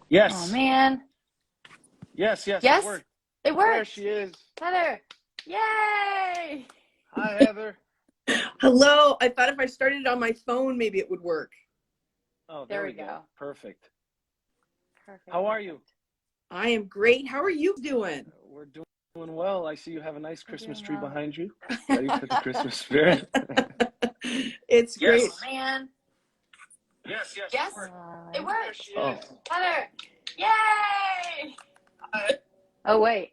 Oh Yes, man. yes, it Yes, worked. it There worked. she is. Heather. Yay! Hi, Heather. Hello. I thought if I started it on my phone, maybe it would work. Oh, there There we we go. go. Perfect. Perfect, How are you? perfect. I am great. How are you doing? We're doing well. I see you have a nice We're Christmas doing tree well. behind you. Ready for the Christmas spirit? It's great. Yes, Man. yes, it Yes, worked. it There worked. she Oh. is. Heather. Yay! Hi. Oh wait.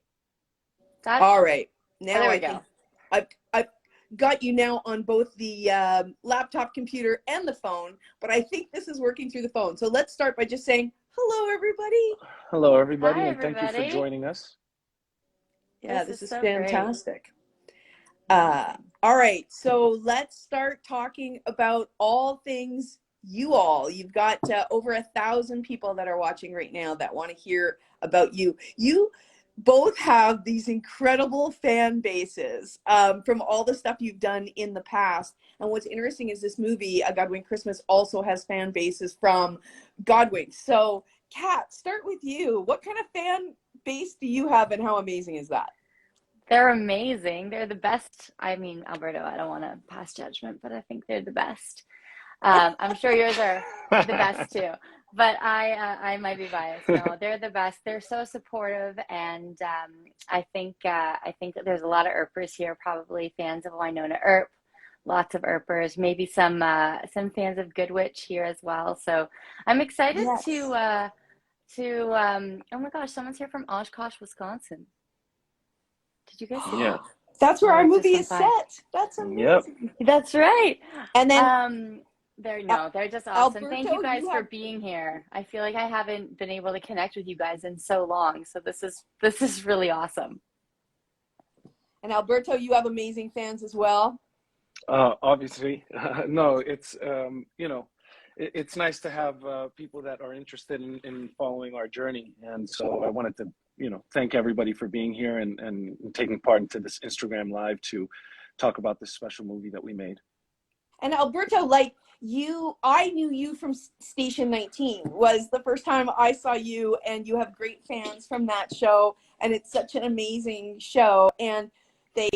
That All right. oh Now there we I go. think I've got you now on both the laptop computer and the phone, but I think this is working through the phone. So let's start by just saying hello, everybody. Hello, everybody, Hi and thank you for everybody. joining us. Yeah, This this is is so great. fantastic. Amazing. All right, so let's start talking about all things you all. You've got over 1,000 people that are watching right now that want to hear about you. You both have these incredible fan bases from all the stuff you've done in the past. And what's interesting is this movie, A Godwink Christmas, also has fan bases from Godwink. So, Kat, start with you. What kind of fan base do you have, and how amazing is that? They're amazing. They're the best. I mean, Alberto, I don't want to pass judgment, but I think they're the best. I'm sure yours are the best too, but I might be biased. No, they're the best. They're so supportive, and I think that there's a lot of Earpers here, probably fans of Winona Earp, lots of Earpers, maybe some fans of Good Witch here as well. So I'm excited Yes. to oh my gosh, someone's here from Oshkosh, Wisconsin. Did you guys see Yeah. that? That's where Oh, our it just movie went is by. set. That's Yep. amazing. That's right. And then Um, they're just awesome. Thank you Alberto, guys you for have being here. I feel like I haven't been able to connect with you guys in so long, so this is really awesome. amazing fans as well. Obviously, no. It's it's nice to have people that are interested in following our journey, and so I wanted to thank everybody for being here and taking part into this Instagram live to talk about this special movie that we made. And Alberto, like you, I knew you from Station 19 was the first time I saw you, and you have great fans from that show, and it's such an amazing show. And they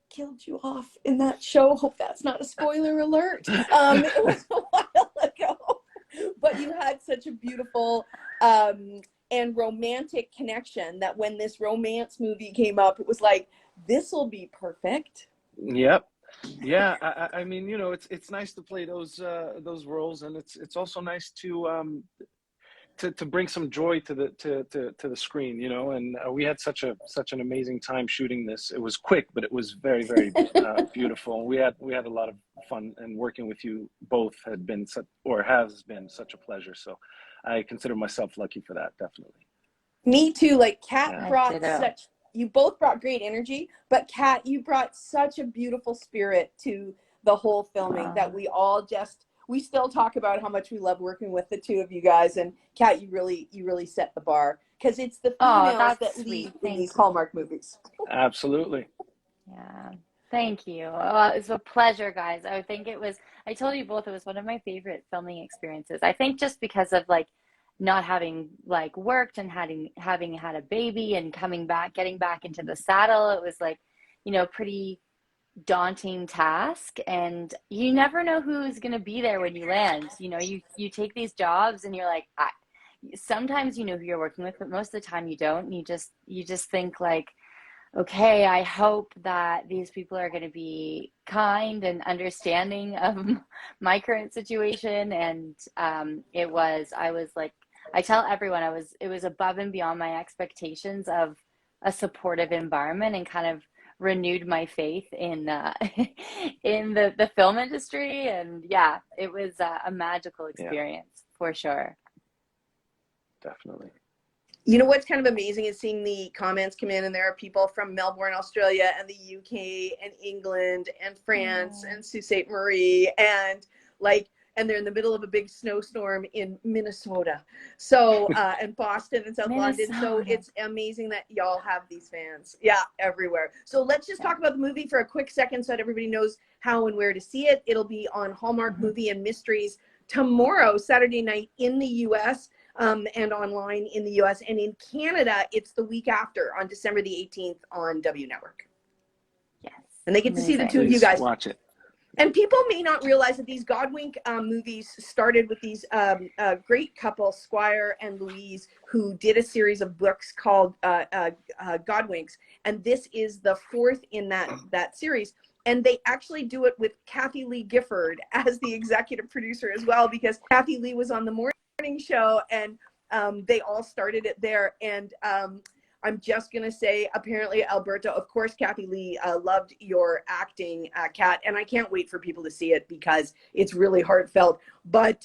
killed you off in that show. Hope that's not a spoiler alert. It was a while ago, but you had such a beautiful and romantic connection that when this romance movie came up, it was like, this will be perfect. Yep. Yeah, I mean, it's nice to play those roles, and it's also nice to bring some joy to the screen, and we had such an amazing time shooting this. It was quick, but it was very beautiful. We had a lot of fun, and working with you both had been such, or has been such a pleasure. So I consider myself lucky for that, definitely. Me too. Like Kat Yeah. I brought ditto. such, you both brought great energy, but Kat, you brought such a beautiful spirit to the whole filming that Oh, we still talk about how much we love working with the two of you guys. And Kat, you really set the bar because it's the oh, females that that's lead sweet. in these Thank you. Hallmark movies. Absolutely. Yeah. Thank you. Oh, it's a pleasure, guys. I told you both it was one of my favorite filming experiences. I think just because of like not having like worked and having had a baby and coming back, getting back into the saddle, it was like, pretty daunting task. And you never know who's going to be there when you land. You take these jobs and you're like, sometimes you know who you're working with, but most of the time you don't. And you just think like, okay, I hope that these people are going to be kind and understanding of my current situation. And I was like, I tell everyone it was above and beyond my expectations of a supportive environment, and kind of renewed my faith in in the film industry. And yeah, it was a magical Yeah, experience for sure. definitely. You know what's kind of amazing is seeing the comments come in, and there are people from Melbourne, Australia, and the UK, and England, and France, Oh, and Sault Ste. Marie, and like, and they're in the middle of a big snowstorm in Minnesota, so and Boston and South London. So Minnesota. it's amazing that y'all have these fans, yeah, everywhere. So let's just Yeah. talk about the movie for a quick second, so that everybody knows how and where to see it. It'll be on Hallmark Mhm. Movie and Mysteries tomorrow, Saturday night in the U.S. and online in the US. And in Canada, it's the week after on December the 18th on W Network. Yes. And they get to see the Amazing. two of you Please guys. watch it. And people may not realize that these Godwink movies started with these great couple, Squire and Louise, who did a series of books called Godwinks. And this is the fourth in that series. And they actually do it with Kathy Lee Gifford as the executive producer as well, because Kathy Lee was on the morning show, and they all started it there. And I'm just going to say, apparently, Alberto, of course, Kathy Lee loved your acting, Kat, and I can't wait for people to see it because it's really heartfelt. But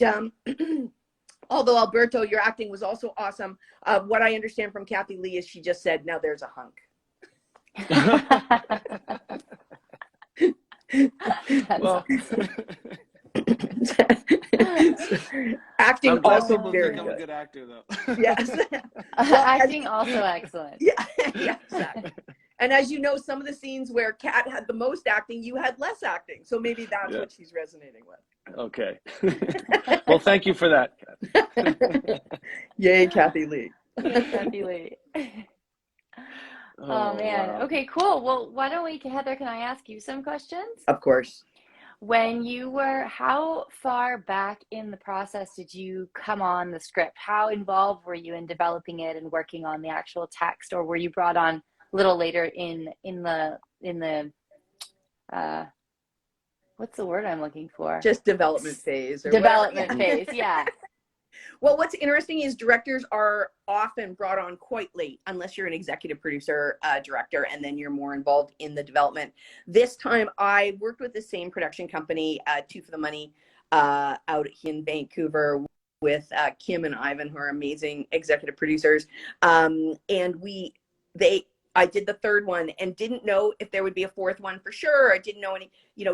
although, Alberto, your acting was also awesome, what I understand from Kathy Lee is she just said, now there's a hunk. Well, Acting I'm glad also people very think I'm a good. good actor, though. Yes. Acting also excellent. Yeah, yeah, exactly. And as you know, some of the scenes where Kat had the most acting, you had less acting. So maybe that's what she's resonating with. Okay. Well, thank you for that, Kat. Yay, Kathy Lee. Yeah, Kathy Lee. Oh man. Wow. Okay, cool. Well, why don't we, Heather, can I ask you some questions? Of course. How far back in the process did you come on the script? How involved were you in developing it and working on the actual text, or were you brought on a little later in the what's the word I'm looking for? Just development phase or Development whatever. phase, yeah. Well, what's interesting is directors are often brought on quite late, unless you're an executive producer, director, and then you're more involved in the development. This time, I worked with the same production company, Two for the Money, out in Vancouver, with Kim and Ivan, who are amazing executive producers. And I did the third one and didn't know if there would be a fourth one for sure. I didn't know any,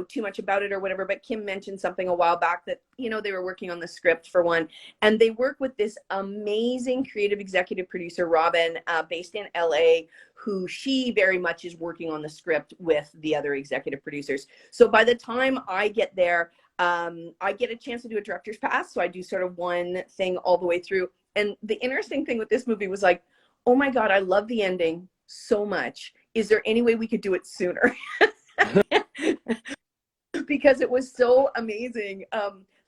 too much about it or whatever, but Kim mentioned something a while back that, they were working on the script for one, and they work with this amazing creative executive producer, Robin, based in LA, who she very much is working on the script with the other executive producers. So by the time I get there, I get a chance to do a director's pass. So I do sort of one thing all the way through. And the interesting thing with this movie was like, oh my God, I love the ending so much. Is there any way we could do it sooner? Because it was so amazing.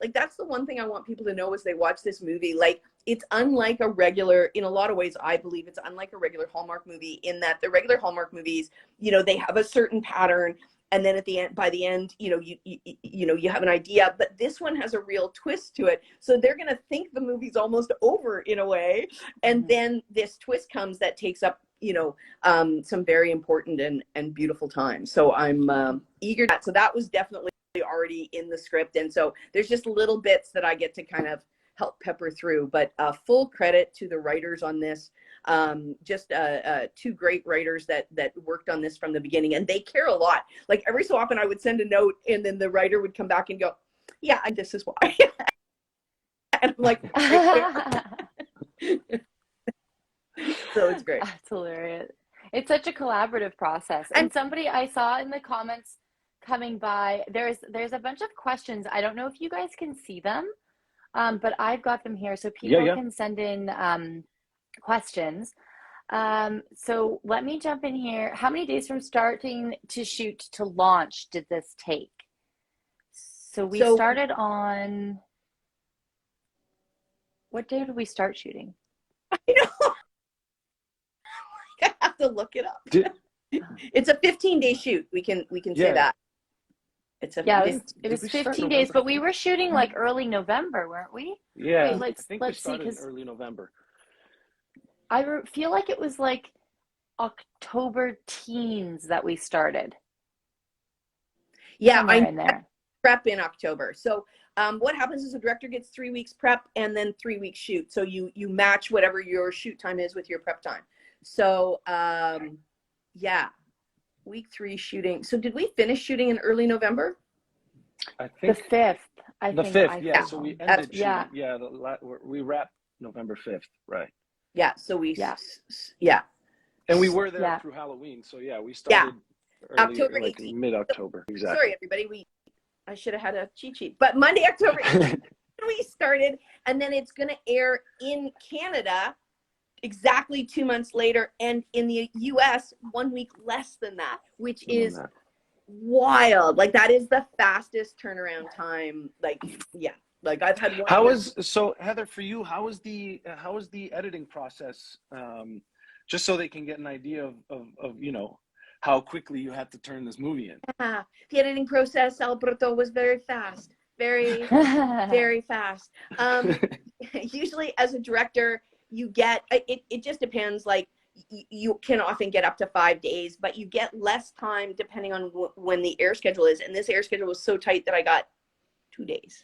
Like, that's the one thing I want people to know as they watch this movie. Like, it's unlike a regular, in a lot of ways, I believe it's unlike a regular Hallmark movie, in that the regular Hallmark movies, they have a certain pattern, and then at the end, by the end, you have an idea. But this one has a real twist to it, so they're going to think the movie's almost over in a way, and then this twist comes that takes up some very important and beautiful time. So I'm eager. So that was definitely already in the script, and so there's just little bits that I get to kind of help pepper through. But full credit to the writers on this. Just two great writers that worked on this from the beginning, and they care a lot. Like, every so often I would send a note, and then the writer would come back and go, yeah, this is why. And I'm like, so it's great. That's hilarious. It's such a collaborative process. And somebody I saw in the comments coming by, there's a bunch of questions. I don't know if you guys can see them, but I've got them here so people can send in questions. So let me jump in here. How many days from starting to shoot to launch did this take? So we started on, what day did we start shooting? I know. I have to look it up. It's a 15-day shoot. We can say that. It was 15 days, but we were shooting like early November, weren't we? Yeah, Wait, I think we started in early November. I feel like it was like October teens that we started. Yeah, somewhere in there. Prep in October. So what happens is the director gets 3 weeks prep and then 3 weeks shoot. So you match whatever your shoot time is with your prep time. So yeah, week 3 shooting. So did we finish shooting in early November? I think the 5th. The 5th, yeah. So we ended shooting. Yeah, we wrapped November 5th, right? Yeah. So and we were there through Halloween. So yeah, we started early, October like 18th. mid-October. Exactly. Sorry, everybody. I should have had a cheat sheet. But Monday, October 18th. we started, and then it's going to air in Canada exactly 2 months later, and in the US 1 week less than that, which is wild. Like, that is the fastest turnaround time. Like, yeah, like I've had one. So Heather, for you, how was the editing process? Just so they can get an idea of you know, how quickly you had to turn this movie in. The editing process, Alberto, was very fast, very fast. Usually as a director, you get, it just depends. Like, you can often get up to 5 days, but you get less time depending on when the air schedule is. And this air schedule was so tight that I got 2 days.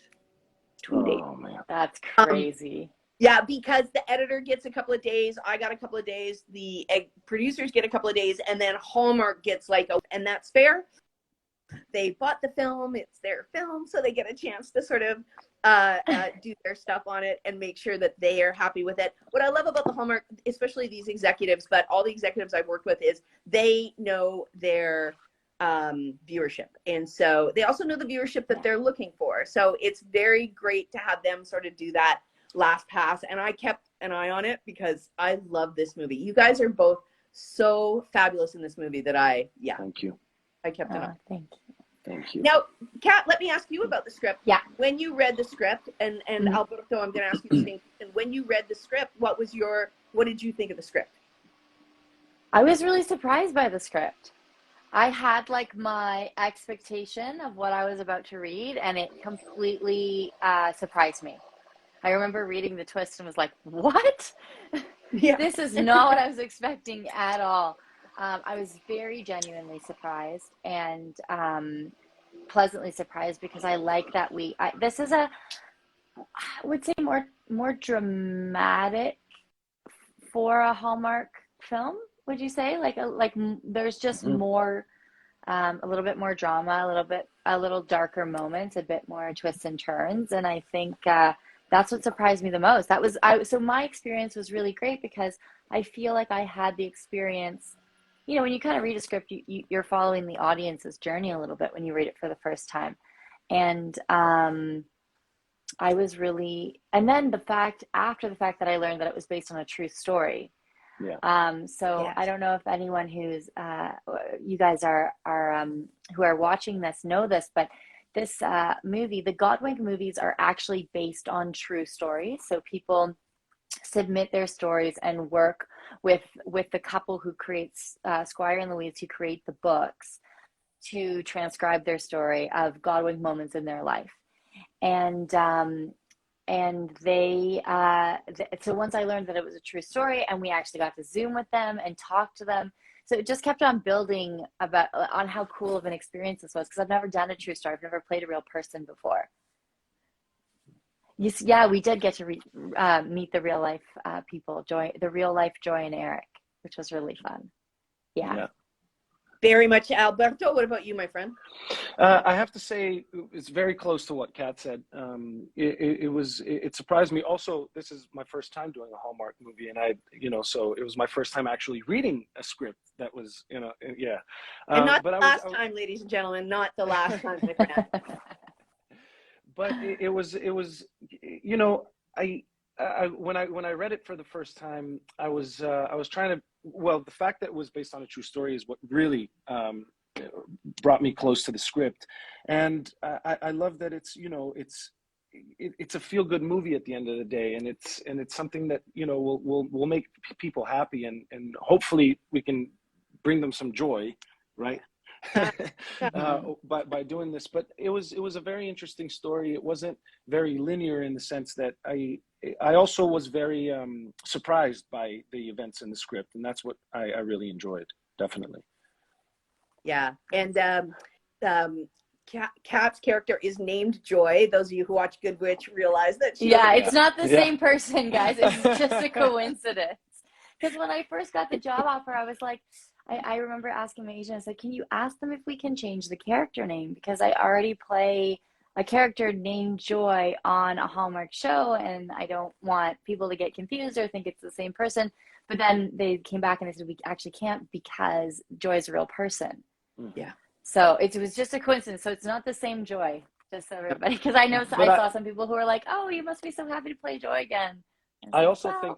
2 days. Oh man, that's crazy. Yeah, because the editor gets a couple of days, I got a couple of days, the producers get a couple of days, and then Hallmark gets like, and that's fair. They bought the film, it's their film, so they get a chance to sort of do their stuff on it and make sure that they are happy with it. What I love about the Hallmark, especially these executives, but all the executives I've worked with, is they know their viewership. And so they also know the viewership that they're looking for. So it's very great to have them sort of do that last pass. And I kept an eye on it because I love this movie. You guys are both so fabulous in this movie that thank you. I kept an eye. Thank you. Now, Kat, let me ask you about the script. Yeah. When you read the script, and Alberto, I'm going to ask you the same. And when you read the script, what did you think of the script? I was really surprised by the script. I had like my expectation of what I was about to read, and it completely surprised me. I remember reading the twist and was like, what? Yeah. This is not what I was expecting at all. I was very genuinely surprised and pleasantly surprised, because I like that this is I would say more dramatic for a Hallmark film. Would you say there's just more, a little bit more drama, a little darker moments, a bit more twists and turns, and I think that's what surprised me the most. So my experience was really great, because I feel like I had the experience. You know, when you kind of read a script, you're following the audience's journey a little bit when you read it for the first time. And I was really, and then after the fact that I learned that it was based on a true story. Yeah. So Yes. I don't know if anyone who's, you guys are who are watching this know this, but this movie, the Godwink movies, are actually based on true stories. So people submit their stories and work with the couple who creates Squire and Louise, who create the books, to transcribe their story of Godwink moments in their life. And they so once I learned that it was a true story, and we actually got to Zoom with them and talk to them, so it just kept on building on how cool of an experience this was, because I've never done a true story. I've never played a real person before. Yes, yeah, we did get to meet the real life people, the real life Joy and Eric, which was really fun. Yeah. Very much. Alberto, what about you, my friend? I have to say it's very close to what Kat said. It surprised me. Also, this is my first time doing a Hallmark movie, and so it was my first time actually reading a script that was, yeah. And not but the last time, ladies and gentlemen, not the last time, my friend. But it was when I read it for the first time, I was trying to, well, the fact that it was based on a true story is what really brought me close to the script. And I love that it's a feel good movie at the end of the day, and it's something that will make people happy, and hopefully we can bring them some joy, right? By doing this. But it was a very interesting story. It wasn't very linear, in the sense that I also was very surprised by the events in the script, and that's what I really enjoyed, definitely. Yeah, and Kat's character is named Joy. Those of you who watch Good Witch realize that she. Yeah, it's not the same person, guys. It's just a coincidence. Because when I first got the job offer, I was like, I remember asking my agent, I said, can you ask them if we can change the character name? Because I already play a character named Joy on a Hallmark show, and I don't want people to get confused or think it's the same person. But then they came back and they said, we actually can't, because Joy's a real person. Yeah. So it was just a coincidence. So it's not the same Joy. just so everybody, because I know But I saw some people who are like, "Oh, you must be so happy to play Joy again." And it's I like, also well, think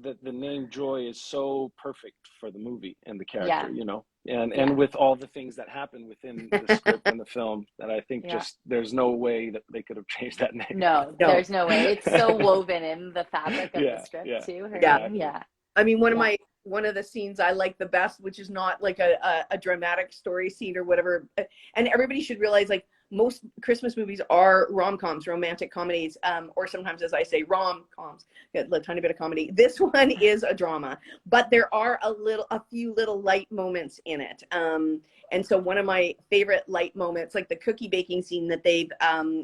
that the name Joy is so perfect for the movie and the yeah, character, yeah, and with all the things that happen within the script and the film, that I think yeah. just there's no way that they could have changed that name. No, No. there's no way. It's so woven in the fabric of the Yeah, script yeah, too. Her Yeah. name, exactly. yeah, I mean, yeah. one of the scenes I like the best, which is not like a dramatic story scene or whatever, and everybody should realize, like, most Christmas movies are rom-coms, romantic comedies, or sometimes, as I say, rom-coms, a tiny bit of comedy. This one is a drama, but there are a few little light moments in it. And so one of my favorite light moments, like the cookie baking scene that they've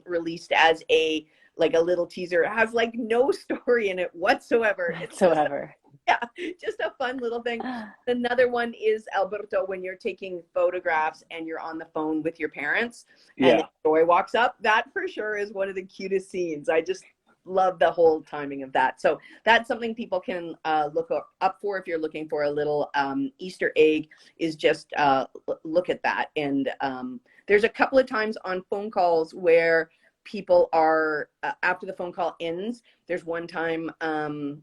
released as a little teaser, has like no story in it whatsoever. It's just Whatsoever. yeah, just a fun little thing. Another one is Alberto, when you're taking photographs and you're on the phone with your parents and then Yeah, Joy walks up. That for sure is one of the cutest scenes. I just love the whole timing of that. So that's something people can look up for if you're looking for a little Easter egg, is just look at that. And there's a couple of times on phone calls where people are, after the phone call ends, there's one time on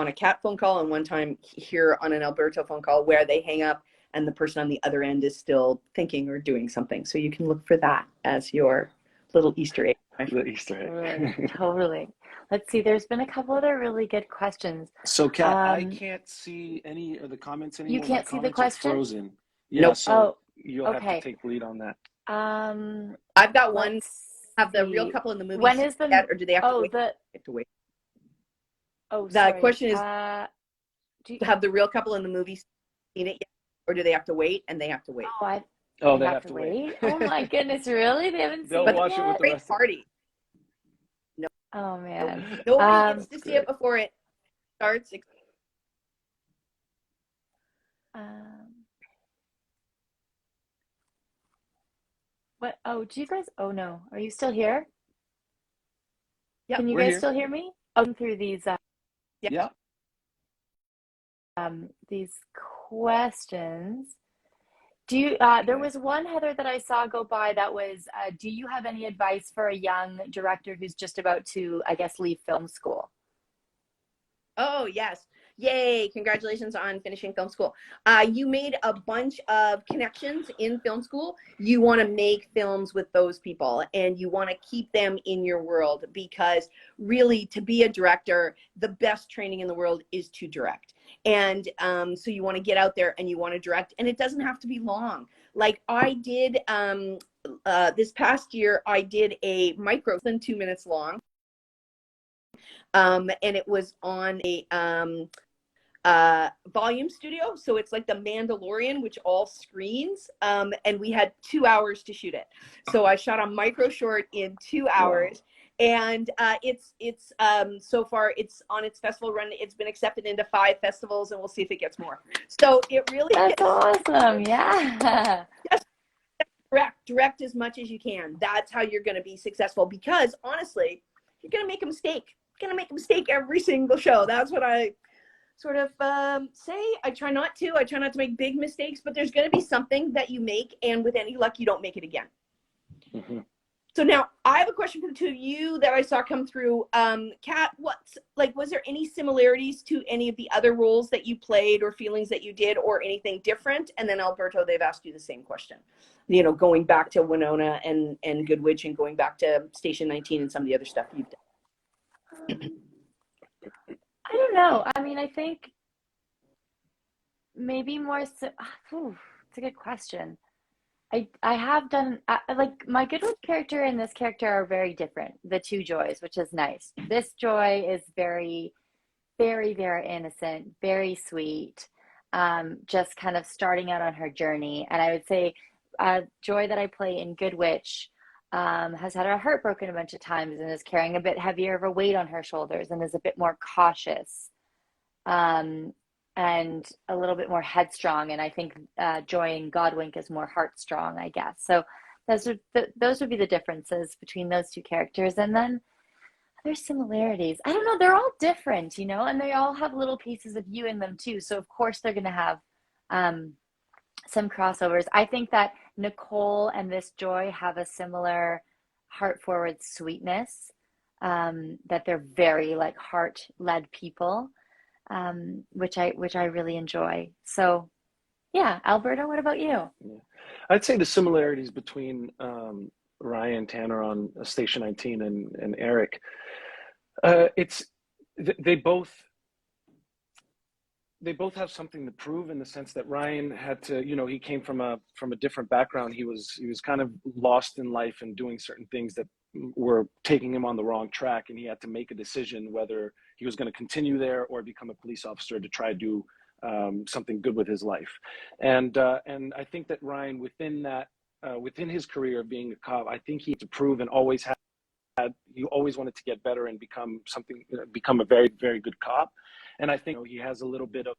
a Cat phone call and one time here on an Alberto phone call where they hang up and the person on the other end is still thinking or doing something. So you can look for that as your little Easter egg. the Easter Totally, egg. totally. Let's see. There's been a couple other really good questions. So, Kat, I Um, can't see any of the comments you anymore. My can't see the comments are question? frozen. Yeah, Nope. so Oh, you'll have to okay. take the lead on that. Um, I've got one. let's Have the real see. couple in the movie When seen is the, yet, or do they have to oh, wait? the, Have to wait. oh, The sorry. question is, Do you, have the real couple in the movie seen it yet, or do they have to wait? And they have to wait. oh, Oh, they they have have to to wait. wait? Oh my goodness, really? They haven't They'll seen But it watch it with yet? the great rest of party. Oh Nope. man. Nobody gets to That's see it great. before it starts. Um, what? Oh, do you guys? Oh no. Are you still here? Yep. Can you We're guys here. still hear me? Oh, through Yep. Yeah. these questions. Do you, there Okay. was one, Heather, that I saw go by that was, do you have any advice for a young director who's just about to, I guess, leave film school? Oh, yes. Yay. Congratulations on finishing film school. You made a bunch of connections in film school. You want to make films with those people and you want to keep them in your world, because really, to be a director, the best training in the world is to direct. And so you want to get out there and you want to direct, and it doesn't have to be long. Like I did this past year, I did a micro than 2 minutes long. And it was on a volume studio, so it's like the Mandalorian, which all screens, and we had 2 hours to shoot it. So I shot a micro short in 2 hours. Wow. And it's so far it's on its festival run. It's been accepted into 5 festivals, and we'll see if it gets more. So it really That's is awesome. Yeah. just direct as much as you can. That's how you're going to be successful, because honestly, you're going to make a mistake. You're going to make a mistake every single show. That's what I sort of say. I try not to make big mistakes, but there's going to be something that you make, and with any luck, you don't make it again. Mm-hmm. So now I have a question for the two of you that I saw come through. Kat, was there any similarities to any of the other roles that you played or feelings that you did, or anything different? And then Alberto, they've asked you the same question. Going back to Winona and Good Witch, and going back to Station 19 and some of the other stuff you've done. I don't know. I mean, I think maybe more so, it's a good question. I have done, like, my Goodwood character and this character are very different, the two Joys, which is nice. This Joy is very, very, very innocent, very sweet, just kind of starting out on her journey. And I would say Joy that I play in Good Witch has had her heart broken a bunch of times and is carrying a bit heavier of a weight on her shoulders and is a bit more cautious. Um, and a little bit more headstrong. And I think Joy and Godwink is more heartstrong, I guess. So those would be the differences between those two characters. And then there's similarities. I don't know. They're all different, and they all have little pieces of you in them too. So of course they're going to have some crossovers. I think that Nicole and this Joy have a similar heart forward sweetness, that they're very like heart led people, which I really enjoy. So yeah, Alberto, what about you? Yeah. I'd say the similarities between Ryan Tanner on Station 19 and Eric, it's they both have something to prove, in the sense that Ryan had to, he came from a different background. He was kind of lost in life and doing certain things that were taking him on the wrong track, and he had to make a decision whether he was going to continue there or become a police officer to try to do something good with his life. And I think that Ryan, within his career of being a cop, I think he had to prove, and always had he always wanted to get better and become a very, very good cop. And I think he has a little bit of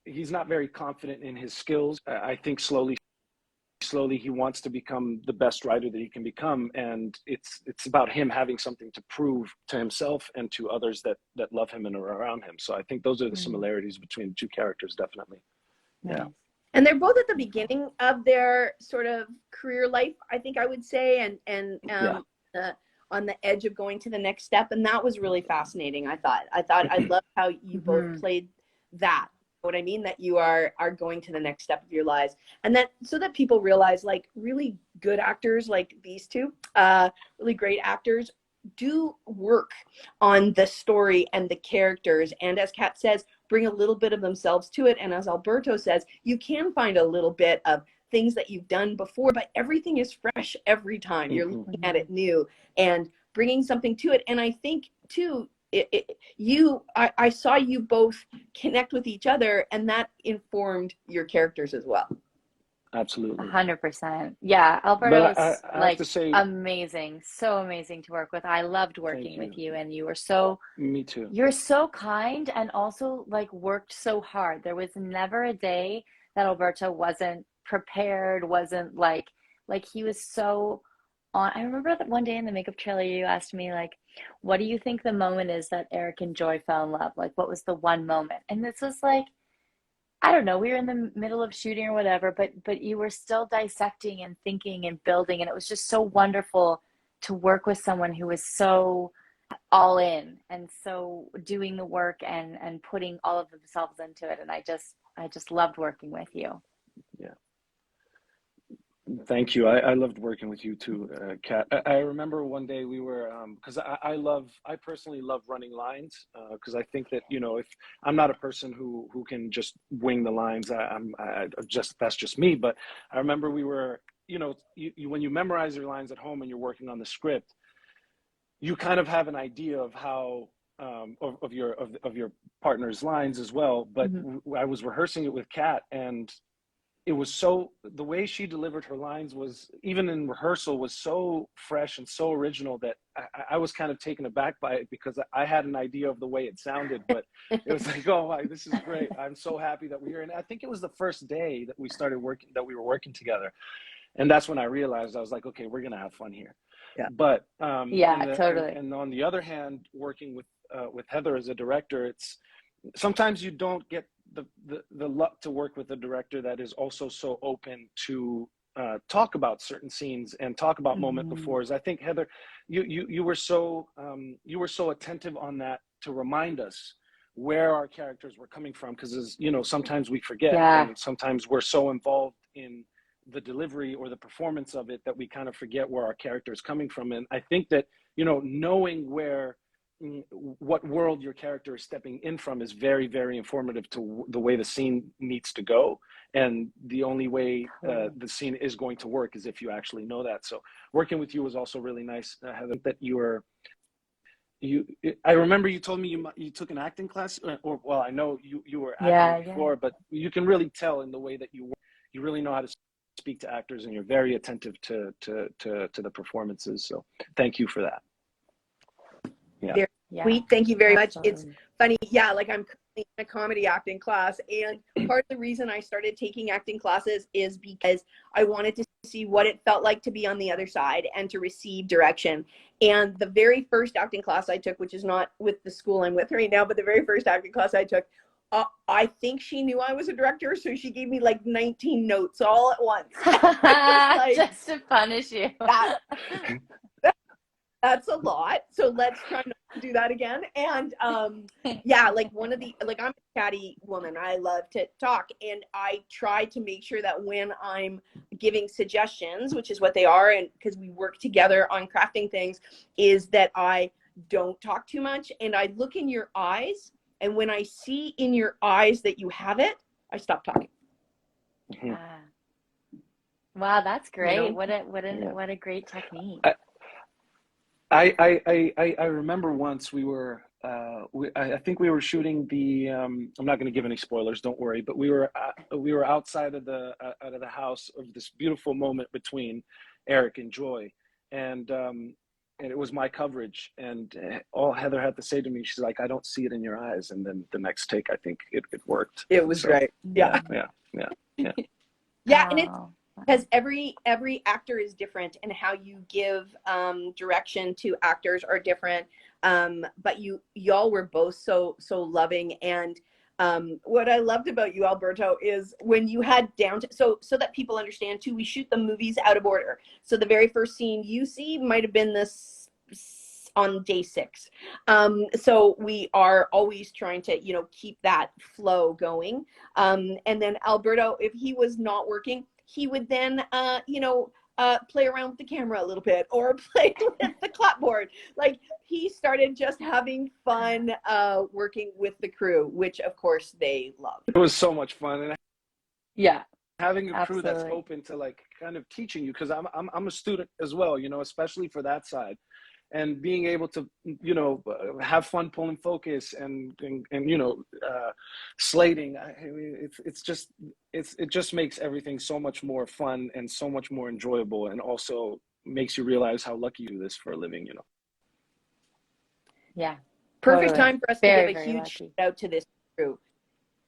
he's not very confident in his skills. I think slowly he wants to become the best writer that he can become, and it's about him having something to prove to himself and to others that love him and are around him. So I think those are the similarities between the two characters, definitely. Nice. Yeah. And they're both at the beginning of their sort of career life, I think I would say, and on the edge of going to the next step. And that was really fascinating. I loved how you both played that. What I mean, that you are going to the next step of your lives, and that so that people realize, like, really good actors like these two, really great actors, do work on the story and the characters, and as Kat says, bring a little bit of themselves to it. And as Alberto says, you can find a little bit of things that you've done before, but everything is fresh every time. You're looking at it new and bringing something to it. And I think too, I saw you both connect with each other, and that informed your characters as well. Absolutely. 100%. Yeah, Alberto's I have to say, amazing, so amazing to work with. I loved working with you, and you were so. Me too. You're so kind, and also like worked so hard. There was never a day that Alberto wasn't prepared, wasn't like he was so on. I remember that one day in the makeup trailer, you asked me like, "What do you think the moment is that Eric and Joy fell in love? Like, what was the one moment?" And this was like, I don't know, we were in the middle of shooting or whatever, but you were still dissecting and thinking and building, and it was just so wonderful to work with someone who was so all in and so doing the work and putting all of themselves into it. And I just loved working with you. Yeah. Thank you. I loved working with you too, Kat. I remember one day we were, because I personally love running lines, because I think that, if I'm not a person who can just wing the lines, that's just me. But I remember we were, when you memorize your lines at home and you're working on the script, you kind of have an idea of how, of your partner's lines as well. But I was rehearsing it with Kat, and it was the way she delivered her lines was, even in rehearsal, was so fresh and so original that I was kind of taken aback by it, because I had an idea of the way it sounded, but it was like, oh my, this is great. I'm so happy that we're here. And I think it was the first day that we were working together. And that's when I realized, I was like, okay, we're going to have fun here. Yeah. But, totally. And on the other hand, working with Heather as a director, it's sometimes you don't get the luck to work with a director that is also so open to talk about certain scenes and talk about moment befores. I think, Heather, you were so attentive on that, to remind us where our characters were coming from, because as sometimes we forget, and sometimes we're so involved in the delivery or the performance of it that we kind of forget where our character is coming from. And I think that knowing what world your character is stepping in from is very, very informative to the way the scene needs to go. And the only way the scene is going to work is if you actually know that. So working with you was also really nice, Heather, that I remember you told me you took an acting class, or well, I know you were acting before, but you can really tell in the way that you really know how to speak to actors, and you're very attentive to the performances. So thank you for that. Yeah. Very sweet. Thank you very much. It's funny. Yeah. Like, I'm currently in a comedy acting class, and part of the reason I started taking acting classes is because I wanted to see what it felt like to be on the other side and to receive direction. And the very first acting class I took, which is not with the school I'm with right now, but the very first acting class I took, I think she knew I was a director, so she gave me like 19 notes all at once. Like, just to punish you. that, that's a lot. So let's try not to do that again. And yeah, like I'm a chatty woman. I love to talk, and I try to make sure that when I'm giving suggestions, which is what they are, and because we work together on crafting things, is that I don't talk too much, and I look in your eyes, and when I see in your eyes that you have it, I stop talking. Wow, that's great. You know? What a great technique. I remember once we were I think we were shooting the I'm not going to give any spoilers, don't worry, but we were outside of the house of this beautiful moment between Eric and Joy, and it was my coverage, and all Heather had to say to me, she's like, I don't see it in your eyes, and then the next take, I think it worked. It was great. Yeah. Yeah, and it's because every actor is different, and how you give direction to actors are different. But y'all were both so loving, and what I loved about you, Alberto, is when you had so that people understand too, we shoot the movies out of order. So the very first scene you see might have been this on day 6. So we are always trying to, keep that flow going. And then Alberto, if he was not working, he would then, play around with the camera a little bit, or play with the clapboard. Like, he started just having fun working with the crew, which of course they loved. It was so much fun, and having a crew absolutely. that's open to like kind of teaching you, because I'm a student as well, especially for that side. And being able to, have fun pulling focus and slating. I mean, it just makes everything so much more fun and so much more enjoyable, and also makes you realize how lucky you do this for a living. Yeah. Perfect Totally. time for us Very, to give a huge lucky. shout out to this crew.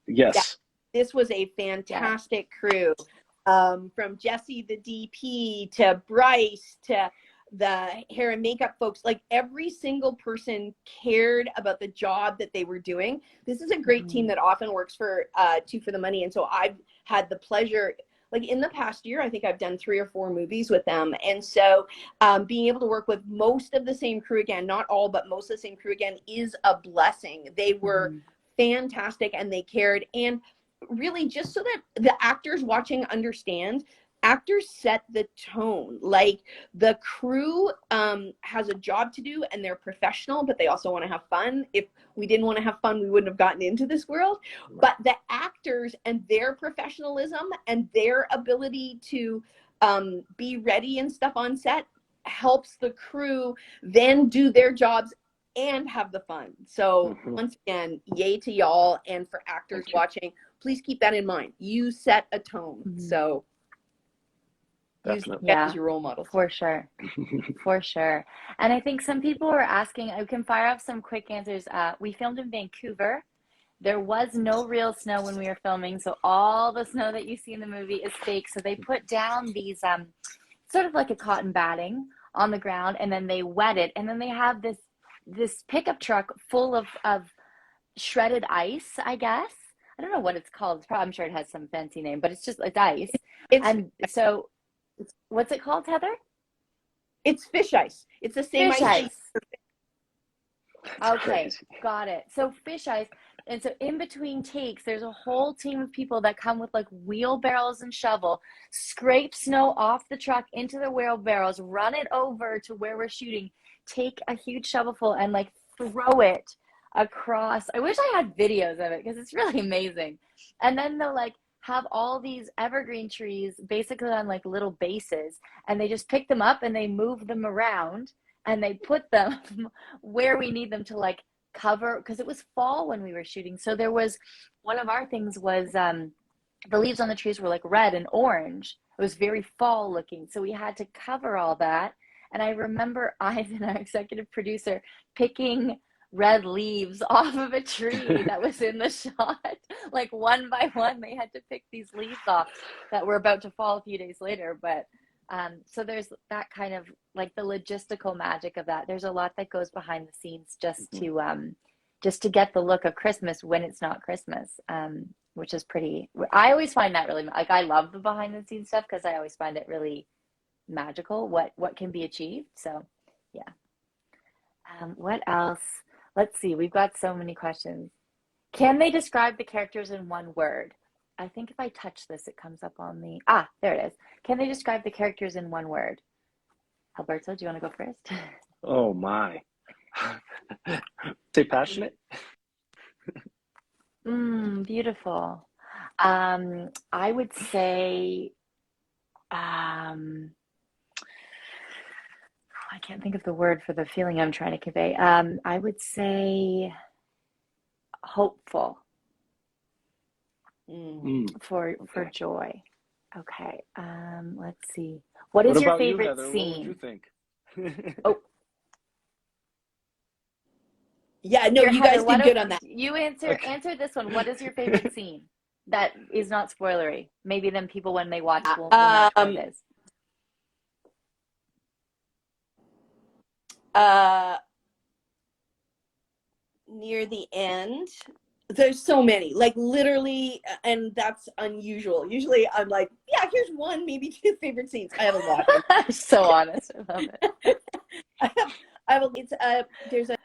Yes. Yeah, this was a fantastic crew. From Jesse, the DP, to Bryce, to the hair and makeup folks. Like, every single person cared about the job that they were doing. This is a great team that often works for Two for the Money. And so I've had the pleasure, like in the past year, I think I've done 3 or 4 movies with them. And so being able to work with most of the same crew again, not all, but most of the same crew again, is a blessing. They were fantastic, and they cared. And really, just so that the actors watching understand, actors set the tone. Like, the crew has a job to do, and they're professional, but they also want to have fun. If we didn't want to have fun, we wouldn't have gotten into this world. But the actors and their professionalism and their ability to be ready and stuff on set helps the crew then do their jobs and have the fun. So once again, yay to y'all. And for actors watching, please keep that in mind. You set a tone. So use that as your role model. For sure. For sure. And I think some people were asking, I can fire off some quick answers. We filmed in Vancouver. There was no real snow when we were filming, so all the snow that you see in the movie is fake. So they put down these sort of like a cotton batting on the ground, and then they wet it, and then they have this pickup truck full of shredded ice, I guess. I don't know what it's called. I'm sure it has some fancy name, but it's ice. And so, what's it called, Heather? It's fish ice. It's the same ice. Okay, crazy. Got it. So fish ice. And so in between takes, there's a whole team of people that come with like wheelbarrows and shovel, scrape snow off the truck into the wheelbarrows, run it over to where we're shooting, take a huge shovelful and like throw it across. I wish I had videos of it because it's really amazing. And then they'll like have all these evergreen trees basically on like little bases, and they just pick them up and they move them around, and they put them where we need them to like cover, because it was fall when we were shooting. So there was, one of our things was the leaves on the trees were like red and orange. It was very fall looking. So we had to cover all that. And I remember Ivan, our executive producer, picking red leaves off of a tree that was in the shot. Like one by one, they had to pick these leaves off that were about to fall a few days later. But so there's that kind of like the logistical magic of that. There's a lot that goes behind the scenes just just to get the look of Christmas when it's not Christmas, which is pretty. I always find that really like I love the behind the scenes stuff because I always find it really magical what can be achieved. So yeah. What else? Let's see. We've got so many questions. Can they describe the characters in one word? I think if I touch this, it comes up on the there it is. Can they describe the characters in one word? Alberto, do you want to go first? Oh my. Say passionate. Beautiful. I would say, I can't think of the word for the feeling I'm trying to convey. I would say hopeful for Okay. joy. Okay. Let's see. What What is your about you, favorite Heather? What would you scene? think? Oh, Yeah, no, here, you Heather, guys what did do good on that. you Okay. answer this one? What is your favorite scene that is not spoilery? Maybe then people when they watch will match what Um, it is. Near the end, there's so many, like literally, and that's unusual. Usually I'm like, yeah, here's one, maybe two favorite scenes. I have a lot. So honest. I love it. There's a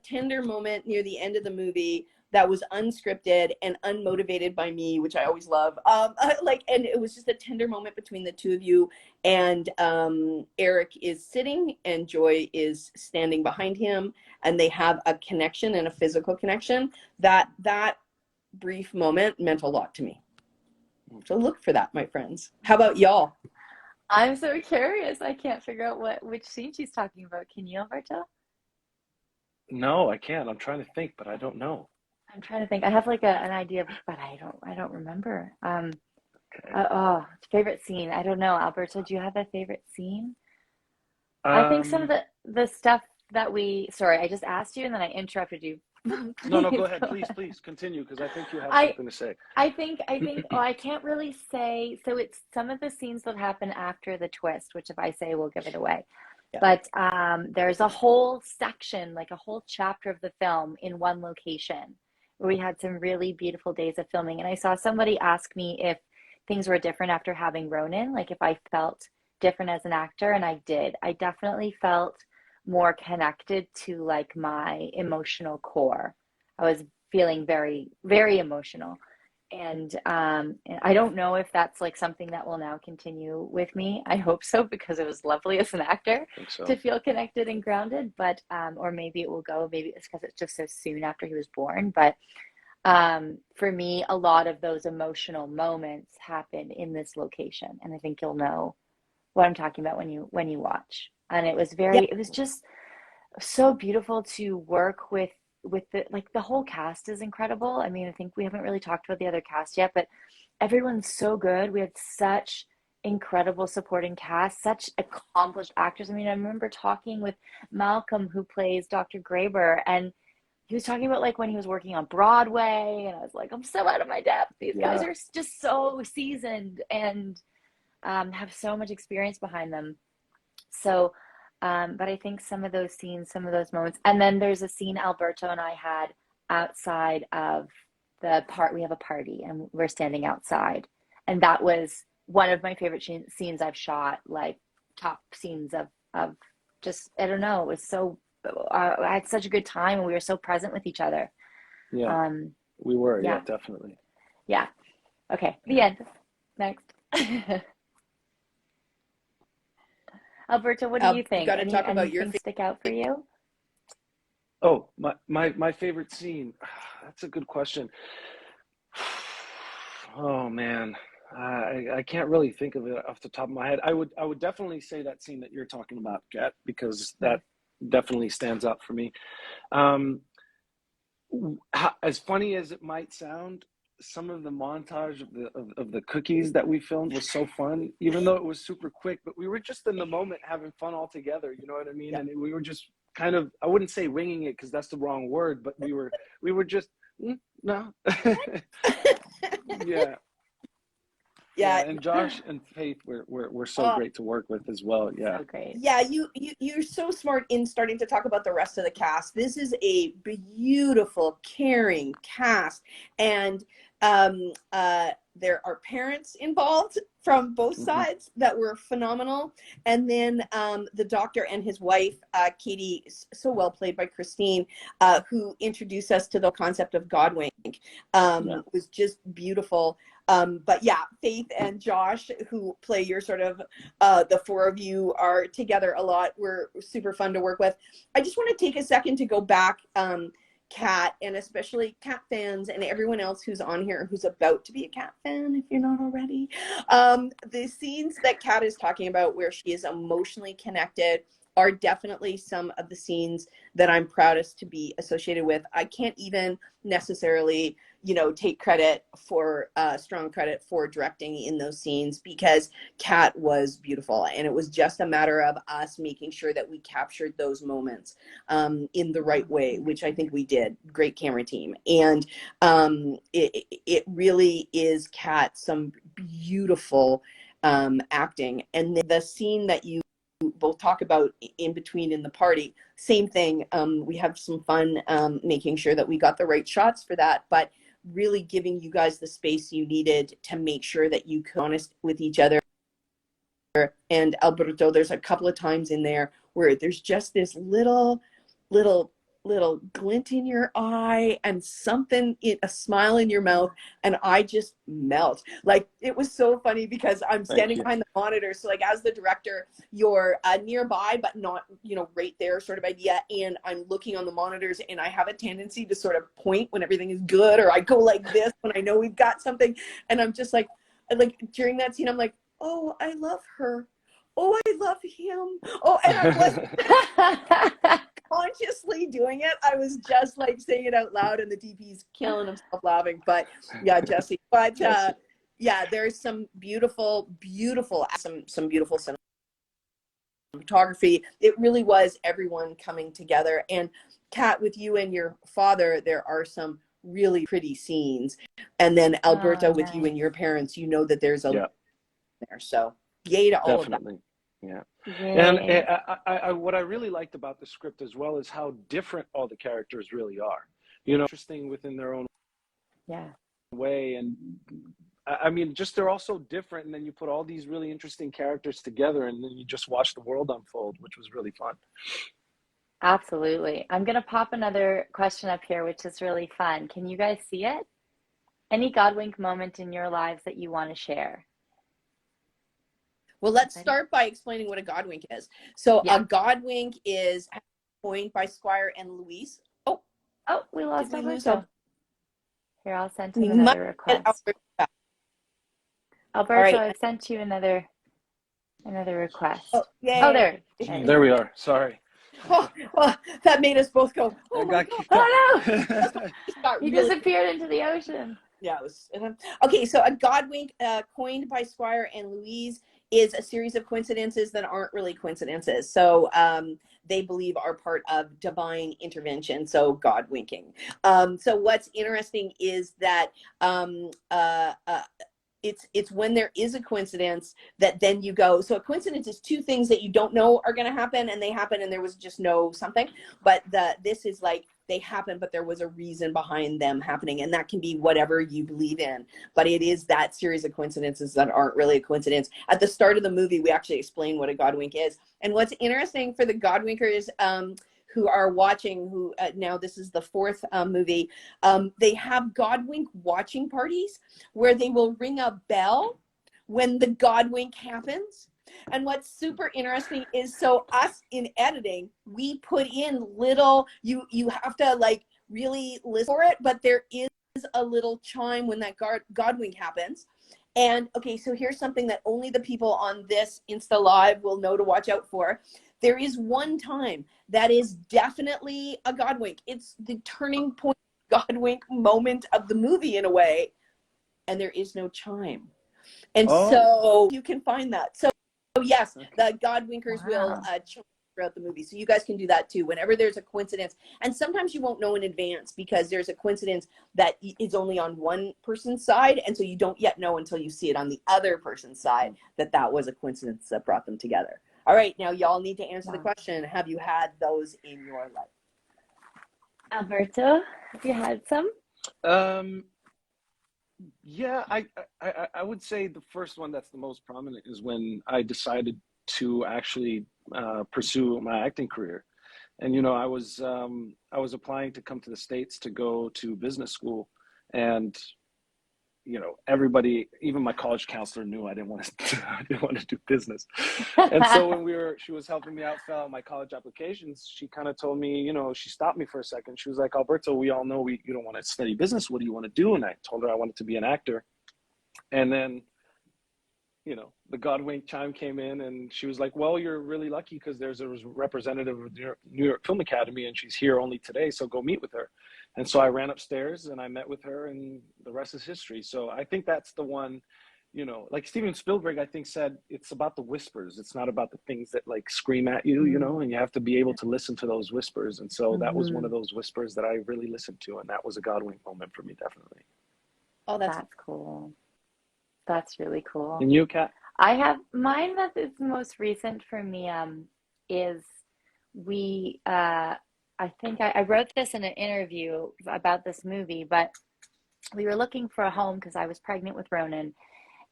tender moment near the end of the movie that was unscripted and unmotivated by me, which I always love. And it was just a tender moment between the two of you. And Eric is sitting and Joy is standing behind him, and they have a connection and a physical connection. That brief moment meant a lot to me. So look for that, my friends. How about y'all? I'm so curious. I can't figure out which scene she's talking about. Can you, Alberto? No, I can't. I'm trying to think, but I don't know. I'm trying to think. I have like an idea, but I don't remember. Okay. Favorite scene. I don't know. Alberto, do you have a favorite scene? I think some of Um, the stuff that sorry, I just asked you and then I interrupted you. no, Please go ahead. go Please, ahead. please continue because I think you have I something to say. I can't really say. So it's some of the scenes that happen after the twist, which if I say will give it away. Yeah. But there's a whole section, like a whole chapter of the film in one location where we had some really beautiful days of filming. And I saw somebody ask me if things were different after having Ronan, like if I felt different as an actor, and I did. I definitely felt more connected to like my emotional core. I was feeling very, very emotional. And I don't know if that's like something that will now continue with me. I hope so because it was lovely as an actor I think to so. feel connected and grounded. But or maybe it will go. Maybe it's because it's just so soon after he was born. But for me, a lot of those emotional moments happen in this location, and I think you'll know what I'm talking about when you watch. And Yeah. it was just so beautiful to work with the whole cast is incredible. I mean, I think we haven't really talked about the other cast yet, but everyone's so good. We had such incredible supporting cast, such accomplished actors. I mean, I remember talking with Malcolm, who plays Dr. Graber, and he was talking about like when he was working on Broadway, and I was like, I'm so out of my depth. These guys Yeah. are just so seasoned and have so much experience behind them. So, but I think some of those scenes, some of those moments, and then there's a scene Alberto and I had outside of the part. We have a party and we're standing outside, and that was one of my favorite scenes I've shot. Like top scenes of just I don't know. It was so I had such a good time and we were so present with each other. Yeah, Um, we were. Yeah, yeah, definitely. yeah. Okay, the Yeah. end. Next. Alberto, what do you You've think? got to talk about your Anything stick out for you? Oh, my favorite scene. That's a good question. Oh man, I can't really think of it off the top of my head. I would definitely say that scene that you're talking about, Kat, because that Nice. definitely stands out for me. Um, as funny as it might sound, some of the montage of the cookies that we filmed was so fun, even though it was super quick. But we were just in the moment having fun all together. You know what I mean? Yeah. And we were just kind of, I wouldn't say winging it because that's the wrong word, but we were just no. Yeah. Yeah. And Josh and Faith were so Uh, great to work with as well. Yeah. So great. yeah, you're so smart in starting to talk about the rest of the cast. This is a beautiful, caring cast, and there are parents involved from both Hmm. sides that were phenomenal, and then the doctor and his wife, Katie, so well played by Christine, who introduced us to the concept of God wink, Yeah. was just beautiful. But yeah, Faith and Josh, who play your sort of the four of you are together a lot. We're super fun to work with. I just want to take a second to go back, Kat, and especially Kat fans and everyone else who's on here who's about to be a Kat fan, if you're not already. The scenes that Kat is talking about where she is emotionally connected are definitely some of the scenes that I'm proudest to be associated with. I can't even necessarily, take credit for strong credit for directing in those scenes, because Kat was beautiful, and it was just a matter of us making sure that we captured those moments in the right way, which I think we did. Great camera team, and it really is, Kat, some beautiful acting. And the scene that you both talk about in between in the party, same thing. We have some fun making sure that we got the right shots for that, but really giving you guys the space you needed to make sure that you could be honest with each other. And Alberto, there's a couple of times in there where there's just this little glint in your eye and something, a smile in your mouth, and I just melt. Like, it was so funny because I'm Thank standing you. behind the monitor, so like as the director, you're nearby but not right there, sort of idea, and I'm looking on the monitors, and I have a tendency to sort of point when everything is good, or I go like this when I know we've got something, and I'm just like during that scene I'm like, oh, I love her, oh, I love him, oh, and I wasn't consciously doing it. I was just like saying it out loud, and the DP's killing himself laughing. But yeah, Jesse. But yeah, there's some beautiful, some beautiful cinematography. It really was everyone coming together. And Kat, with you and your father, there are some really pretty scenes. And then Oh, Alberta, with you nice. and your parents, that there's a Yeah. there. So yay to all of that. Definitely. Yeah. And Yay. what I really liked about the script as well is how different all the characters really are. Interesting within their own Yeah. way. And I mean, just they're all so different. And then you put all these really interesting characters together, and then you just watch the world unfold, which was really fun. Absolutely. I'm going to pop another question up here, which is really fun. Can you guys see it? Any Godwink moment in your lives that you want to share? Well, let's start by explaining what a Godwink is. So Yeah. a Godwink is coined by Squire and Louise. Oh, We did lost we lose Alberto. Here, I'll send We him might another get request. Alberto back. All Alberto, right. I've sent you another Oh, request. Oh, yay. there. There you There go. we are. Sorry. Oh, that made us both go, oh I my got God. kicked out. Oh no! It got He really, disappeared into the ocean. yeah, it was. Okay, so a Godwink, coined by Squire and Louise, is a series of coincidences that aren't really coincidences. So they believe are part of divine intervention, so God winking. So what's interesting is that it's when there is a coincidence that then you go, so a coincidence is two things that you don't know are going to happen, and they happen, and there was just no something. But this is like, they happen, but there was a reason behind them happening, and that can be whatever you believe in. But it is that series of coincidences that aren't really a coincidence. At the start of the movie, we actually explain what a Godwink is. And what's interesting for the Godwinkers who are watching, who now this is the fourth movie, they have Godwink watching parties where they will ring a bell when the Godwink happens. And what's super interesting is, so us in editing, we put in little, you have to like really listen for it, but there is a little chime when that Godwink happens. And okay, so here's something that only the people on this Insta Live will know to watch out for. There is one time that is definitely a Godwink. It's the turning point Godwink moment of the movie in a way, and there is no chime. And so you can find that. So yes, the Godwinkers will Wow. chime throughout the movie. So you guys can do that too. Whenever there's a coincidence, and sometimes you won't know in advance because there's a coincidence that is only on one person's side, and so you don't yet know until you see it on the other person's side that that was a coincidence that brought them together. All right, now y'all need to answer the question: have you had those in your life? Alberto, have you had some? Yeah, I would say the first one that's the most prominent is when I decided to actually pursue my acting career. And I was applying to come to the States to go to business school, and everybody, even my college counselor, knew I didn't want to do business. And so when she was helping me out fill out my college applications, she kind of told me, she stopped me for a second. She was like, Alberto, we all know you don't want to study business. What do you want to do? And I told her I wanted to be an actor. And then, the God wink chime came in, and she was like, well, you're really lucky because there's a representative of the New York Film Academy, and she's here only today, so go meet with her. And so I ran upstairs and I met with her, and the rest is history. So I think that's the one, like Steven Spielberg, I think, said it's about the whispers. It's not about the things that like scream at you, and you have to be able to listen to those whispers. And so that was one of those whispers that I really listened to, and that was a God wink moment for me, definitely. Oh, that's cool. That's really cool. And you, Kat? I have mine that is most recent for me is we I think I wrote this in an interview about this movie, but we were looking for a home because I was pregnant with Ronan,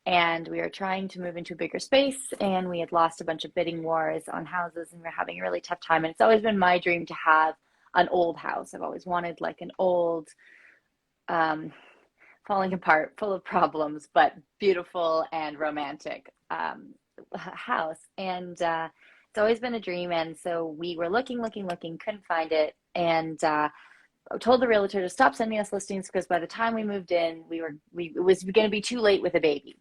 and we were trying to move into a bigger space, and we had lost a bunch of bidding wars on houses, and we were having a really tough time. And it's always been my dream to have an old house. I've always wanted like an old falling apart, full of problems, but beautiful and romantic house. And it's always been a dream. And so we were looking, couldn't find it. And told the realtor to stop sending us listings because by the time we moved in, it was going to be too late with a baby.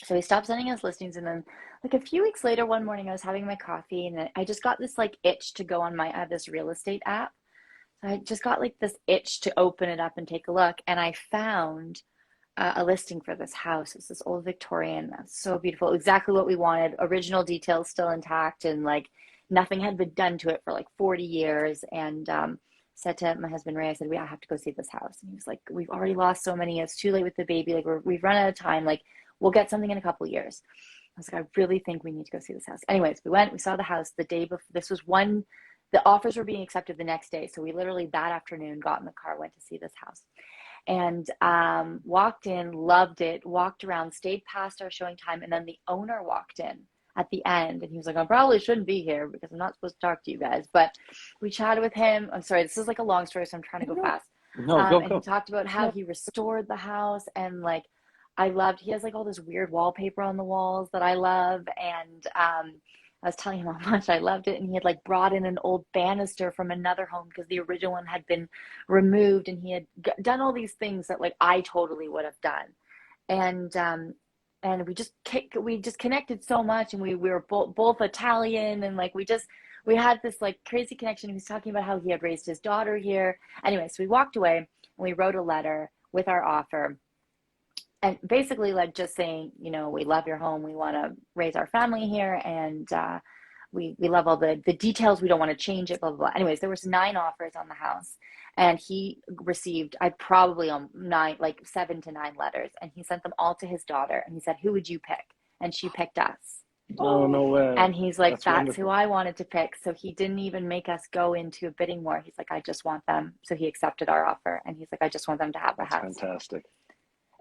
So he stopped sending us listings. And then like a few weeks later, one morning I was having my coffee, and I just got this like itch to go on I have this real estate app. I just got like this itch to open it up and take a look. And I found a listing for this house. It's this old Victorian, so beautiful, exactly what we wanted, original details still intact, and like nothing had been done to it for like 40 years. And said to my husband Ray, I said, I have to go see this house. And he was like, we've already lost so many, it's too late with the baby, like we've run out of time, like we'll get something in a couple of years. I was like, I really think we need to go see this house. Anyways, we went, we saw the house the day before. The offers were being accepted the next day. So we literally that afternoon got in the car, went to see this house, and walked in, loved it, walked around, stayed past our showing time. And then the owner walked in at the end, and he was like, I probably shouldn't be here because I'm not supposed to talk to you guys. But we chatted with him. I'm sorry, this is like a long story, so I'm trying to go fast. No, and he talked about how he restored the house, and like he has like all this weird wallpaper on the walls that I love. And I was telling him how much I loved it, and he had like brought in an old banister from another home because the original one had been removed, and he had done all these things that like I totally would have done. And we just connected so much, and we were both Italian, and like we had this like crazy connection. He was talking about how he had raised his daughter here. Anyway, so we walked away and we wrote a letter with our offer. And basically like just saying, we love your home. We want to raise our family here. And we love all the details. We don't want to change it, blah, blah, blah. Anyways, there was 9 offers on the house. And he received, probably on 7 to 9 letters. And he sent them all to his daughter. And he said, who would you pick? And she picked us. Oh, no way. And he's like, that's who wonderful. I wanted to pick. So he didn't even make us go into a bidding war. He's like, I just want them. So he accepted our offer. And he's like, I just want them to have a house. Fantastic.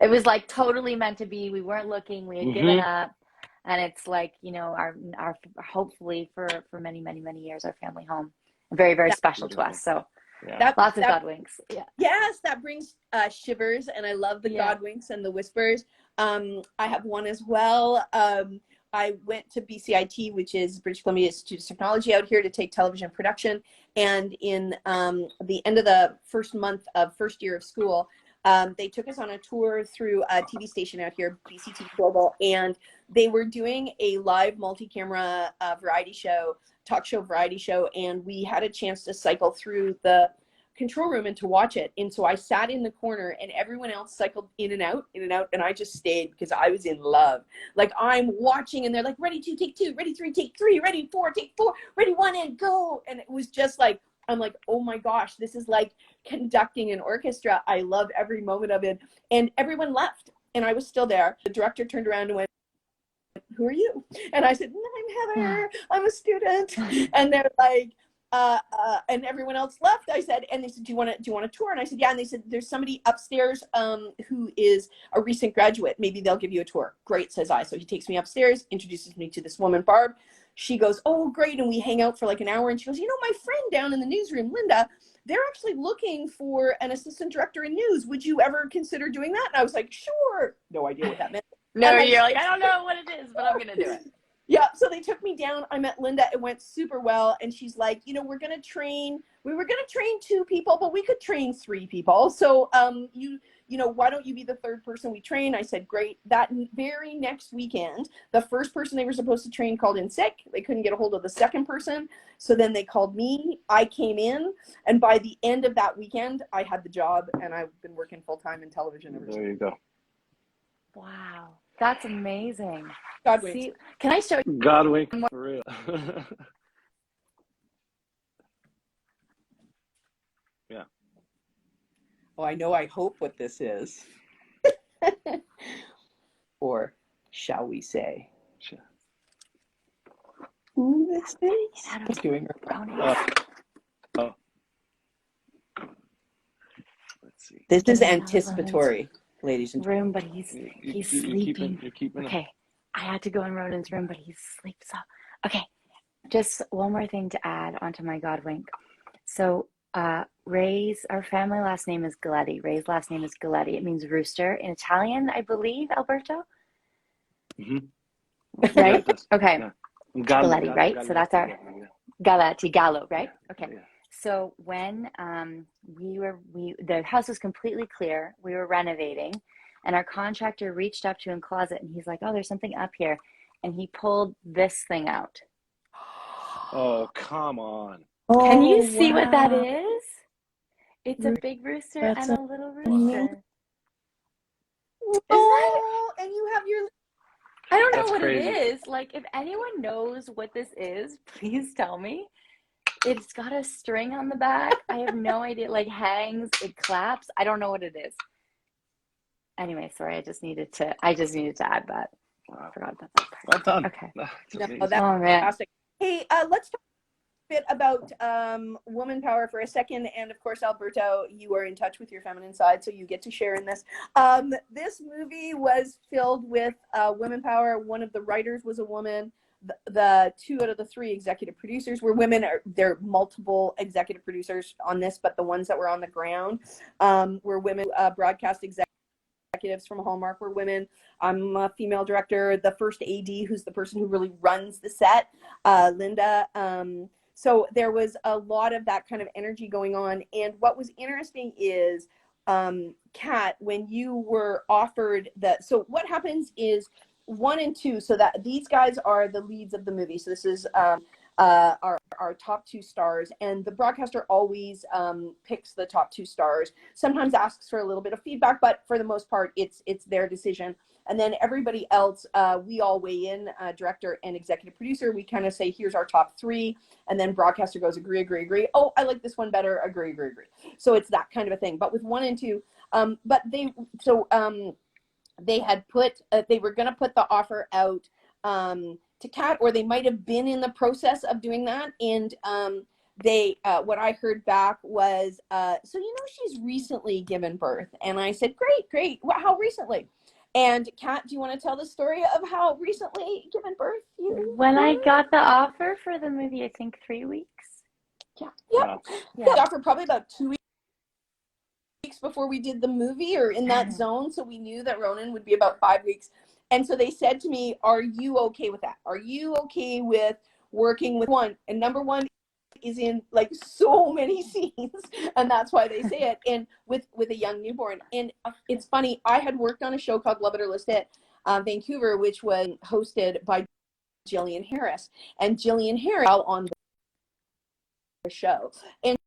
It was like totally meant to be. We weren't looking. We had given up, and it's like our hopefully for many years our family home, very very special to us. So lots of God winks. Yeah. Yes, that brings shivers, and I love the God winks and the whispers. I have one as well. I went to BCIT, which is British Columbia Institute of Technology out here, to take television production, and in the end of the first month of first year of school. They took us on a tour through a TV station out here, BCTV Global, and they were doing a live multi-camera talk show variety show, and we had a chance to cycle through the control room and to watch it. And so I sat in the corner and everyone else cycled in and out, and I just stayed because I was in love. Like, I'm watching and they're like, ready two, take two, ready three, take three, ready four, take four, ready one, and go. And it was just like, I'm like, oh my gosh, this is like conducting an orchestra. I love every moment of it. And everyone left and I was still there. The director turned around and went, who are you? And I said, I'm Heather, I'm a student. And they're like, and everyone else left. I said, and they said, do you want a tour? And I said, yeah. And they said, there's somebody upstairs who is a recent graduate. Maybe they'll give you a tour. Great, says I. So he takes me upstairs, introduces me to this woman, Barb. She goes, oh, great. And we hang out for like an hour. And she goes, you know, my friend down in the newsroom, Linda, they're actually looking for an assistant director in news. Would you ever consider doing that? And I was like, sure. No idea what that meant. No, you're like, I don't know what it is, but I'm going to do it. Yeah, so they took me down. I met Linda. It went super well. And she's like, you know, we were going to train 2 people, but we could train 3 people. So you know, why don't you be the 3rd person we train? I said, great. That very next weekend, the first person they were supposed to train called in sick. They couldn't get a hold of the second person. So then they called me. I came in. And by the end of that weekend, I had the job. And I've been working full-time in television ever since. There you go. Wow. That's amazing. God winks. See, can I show you? God wink, for real. Yeah. Oh, I know. I hope what this is. Or shall we say? Sure. Who this is? What's doing Oh. Let's see. This is anticipatory, ladies and room, but he's sleeping. You're keeping okay, I had to go in Ronan's room, but he sleeps off. Okay, just one more thing to add onto my God wink. So Ray's, our family last name is Galletti. Ray's last name is Galletti. It means rooster in Italian, I believe, Alberto? Mm-hmm. Right? Yeah, okay. Yeah. Galletti, right? So that's our Galletti, Gallo, right? Okay. Yeah. So when the house was completely clear, we were renovating, and our contractor reached up to a closet, and he's like, "Oh, there's something up here," and he pulled this thing out. Oh, come on! Can you see what that is? It's a big rooster That's and a little rooster. Oh, and you have your. I don't know That's what crazy. it is. Like, if anyone knows what this is, please tell me. It's got a string on the back. I have no idea. It like hangs, it claps. I don't know what it is. Anyway, sorry. I just needed to add that. Wow. I forgot about that part. Well done. Okay. That's Oh man. fantastic. Hey, let's talk a bit about woman power for a second. And of course, Alberto, you are in touch with your feminine side, so you get to share in this. This movie was filled with women power. One of the writers was a woman. The 2 out of the 3 executive producers were women. There are multiple executive producers on this, but the ones that were on the ground were women. Broadcast executives from Hallmark were women. I'm a female director. The first AD, who's the person who really runs the set, Linda. So there was a lot of that kind of energy going on. And what was interesting is, Kat, when you were offered so what happens is 1 and 2, so that these guys are the leads of the movie. So this is our top 2 stars, and the broadcaster always picks the top 2 stars. Sometimes asks for a little bit of feedback, but for the most part, it's their decision. And then everybody else, we all weigh in, director and executive producer. We kind of say, here's our top 3, and then broadcaster goes, agree. Oh, I like this one better. Agree. So it's that kind of a thing. But with 1 and 2, they had put, they were going to put the offer out to Kat, or they might have been in the process of doing that. And they, what I heard back was, so, you know, she's recently given birth. And I said, great. Well, how recently? And Kat, do you want to tell the story of how recently given birth you When I got the offer for the movie, I think 3 weeks. Yeah. Yeah. The offer probably about 2 weeks before we did the movie, or in that zone. So we knew that Ronan would be about 5 weeks. And so they said to me, are you okay with that? Are you okay with working with one? And number 1 is in like so many scenes, and that's why they say it, and with a young newborn. And it's funny, I had worked on a show called Love It or List It, Vancouver, which was hosted by Jillian Harris, and Jillian Harris on the show. And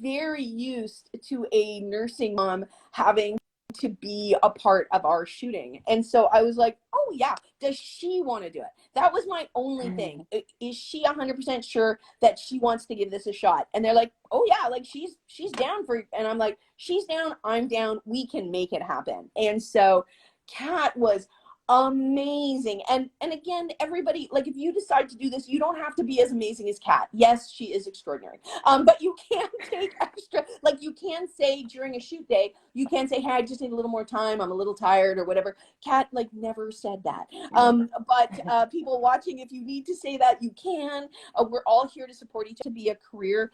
very used to a nursing mom having to be a part of our shooting. And so I was like, oh yeah, does she want to do it? That was my only thing. Is she 100% sure that she wants to give this a shot? And they're like, oh yeah, like she's down for, and I'm like, she's down, I'm down, we can make it happen. And so Kat was amazing. And again, everybody, like, if you decide to do this, you don't have to be as amazing as Kat. Yes, she is extraordinary. But you can take extra, like, you can say during a shoot day, you can say, hey, I just need a little more time, I'm a little tired or whatever. Kat, like, never said that. But people watching, if you need to say that, you can. We're all here to support each other, to be a career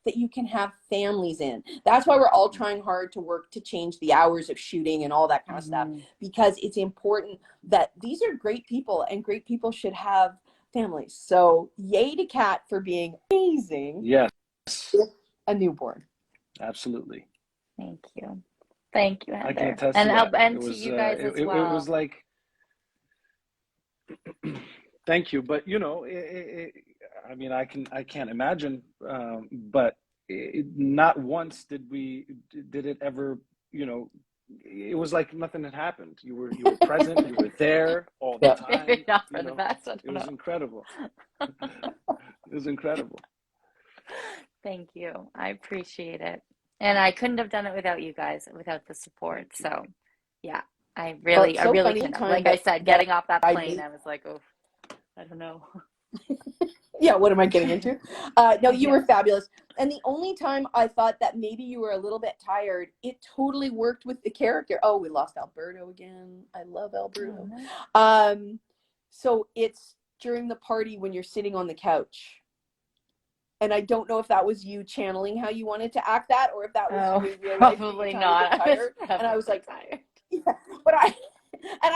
that you can have families in. That's why we're all trying hard to work to change the hours of shooting and all that kind of stuff, because it's important that these are great people and great people should have families. So yay to Kat for being amazing. Yes. With a newborn. Absolutely. Thank you. Thank you, Heather. I can attest and to that. and to you guys as well. It was like, thank you. But you know, I mean, I can't imagine, but not once did it ever, you know, it was like nothing had happened. You were present, you were there all the time. Maybe not for you the know, best. it was incredible. It was incredible. Thank you. I appreciate it. And I couldn't have done it without you guys, without the support. So yeah, I really couldn't. Like I said, getting off that plane, I was like, oh, I don't know. Yeah, what am I getting into? No, you were fabulous. And the only time I thought that maybe you were a little bit tired, it totally worked with the character. Oh, we lost Alberto again. I love Alberto. Oh, no. So it's during the party when you're sitting on the couch. And I don't know if that was you channeling how you wanted to act that, or if that was you in real life. Probably not. And I was like, tired. Yeah, but I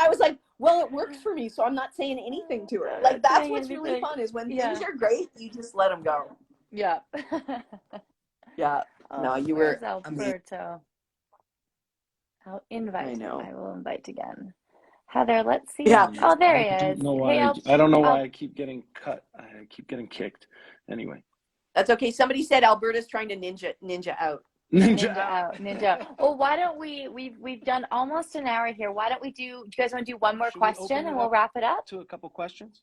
was like, well, it works for me, so I'm not saying anything to her. Like, that's what's really fun, is when things are great, you just let them go. Yeah. Yeah. No, you were Alberto. I'll invite. I will invite again. Heather, let's see. Yeah. Oh, there he is. I don't know why I keep getting cut. I keep getting kicked. Anyway. That's okay. Somebody said Alberta's trying to ninja out. Ninja out. Well, why don't we've done almost an hour here. Why don't do you guys want to do one more question and we'll wrap it up? To a couple questions?